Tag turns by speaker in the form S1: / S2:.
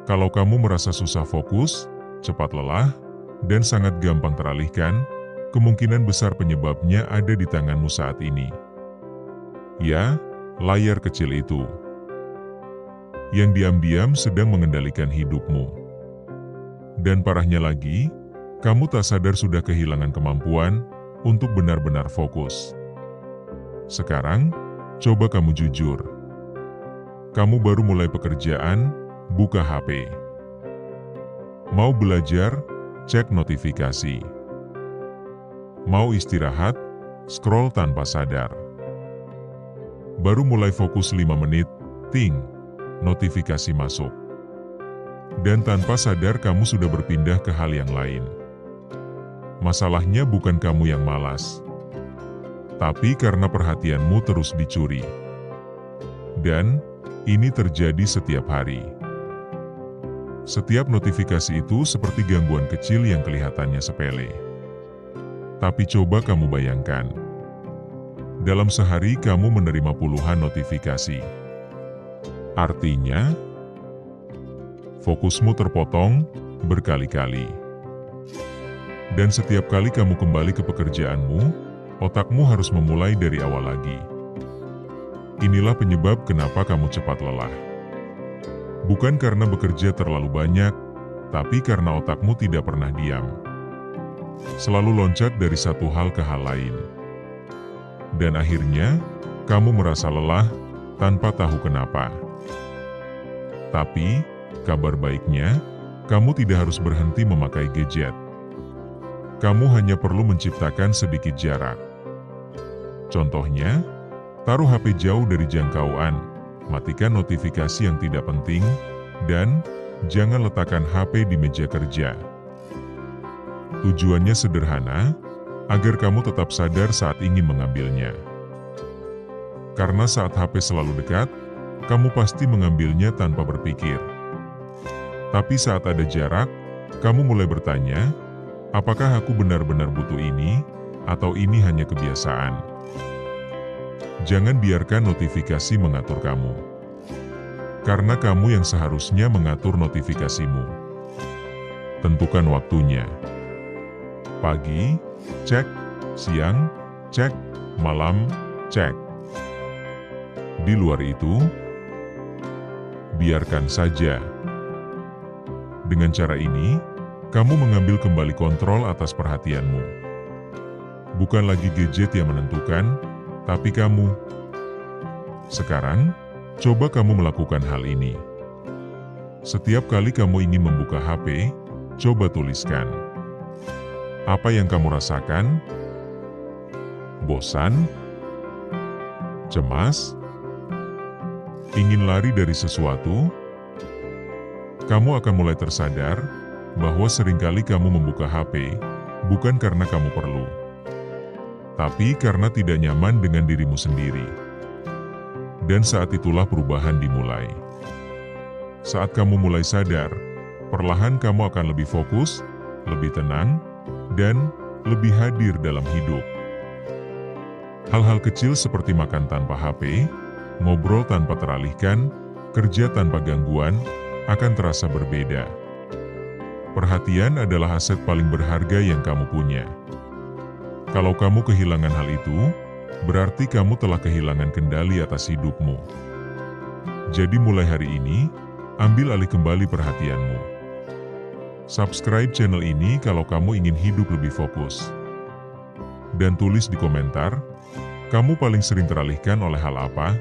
S1: Kalau kamu merasa susah fokus, cepat lelah, dan sangat gampang teralihkan, kemungkinan besar penyebabnya ada di tanganmu saat ini. Ya, layar kecil itu. Yang diam-diam sedang mengendalikan hidupmu. Dan parahnya lagi, kamu tak sadar sudah kehilangan kemampuan untuk benar-benar fokus. Sekarang, coba kamu jujur. Kamu baru mulai pekerjaan, buka HP. Mau belajar, cek notifikasi. Mau istirahat, scroll tanpa sadar. Baru mulai fokus 5 menit, ting, notifikasi masuk. Dan tanpa sadar kamu sudah berpindah ke hal yang lain. Masalahnya bukan kamu yang malas, tapi karena perhatianmu terus dicuri. Dan ini terjadi setiap hari. Setiap notifikasi itu seperti gangguan kecil yang kelihatannya sepele. Tapi coba kamu bayangkan, dalam sehari kamu menerima puluhan notifikasi. Artinya, fokusmu terpotong berkali-kali. Dan setiap kali kamu kembali ke pekerjaanmu, otakmu harus memulai dari awal lagi. Inilah penyebab kenapa kamu cepat lelah. Bukan karena bekerja terlalu banyak, tapi karena otakmu tidak pernah diam. Selalu loncat dari satu hal ke hal lain. Dan akhirnya, kamu merasa lelah tanpa tahu kenapa. Tapi, kabar baiknya, kamu tidak harus berhenti memakai gadget. Kamu hanya perlu menciptakan sedikit jarak. Contohnya, taruh HP jauh dari jangkauan, matikan notifikasi yang tidak penting, dan jangan letakkan HP di meja kerja. Tujuannya sederhana, agar kamu tetap sadar saat ingin mengambilnya. Karena saat HP selalu dekat, kamu pasti mengambilnya tanpa berpikir. Tapi saat ada jarak, kamu mulai bertanya, apakah aku benar-benar butuh ini, atau ini hanya kebiasaan? Jangan biarkan notifikasi mengatur kamu. Karena kamu yang seharusnya mengatur notifikasimu. Tentukan waktunya. Pagi, cek. Siang, cek. Malam, cek. Di luar itu, biarkan saja. Dengan cara ini, kamu mengambil kembali kontrol atas perhatianmu. Bukan lagi gadget yang menentukan, tapi kamu. Sekarang, coba kamu melakukan hal ini. Setiap kali kamu ingin membuka HP, coba tuliskan. Apa yang kamu rasakan? Bosan? Cemas? Ingin lari dari sesuatu? Kamu akan mulai tersadar bahwa seringkali kamu membuka HP bukan karena kamu perlu, tapi karena tidak nyaman dengan dirimu sendiri. Dan saat itulah perubahan dimulai. Saat kamu mulai sadar, perlahan kamu akan lebih fokus, lebih tenang, dan lebih hadir dalam hidup. Hal-hal kecil seperti makan tanpa HP, ngobrol tanpa teralihkan, kerja tanpa gangguan, akan terasa berbeda. Perhatian adalah aset paling berharga yang kamu punya. Kalau kamu kehilangan hal itu, berarti kamu telah kehilangan kendali atas hidupmu. Jadi mulai hari ini, ambil alih kembali perhatianmu. Subscribe channel ini kalau kamu ingin hidup lebih fokus. Dan tulis di komentar, kamu paling sering teralihkan oleh hal apa?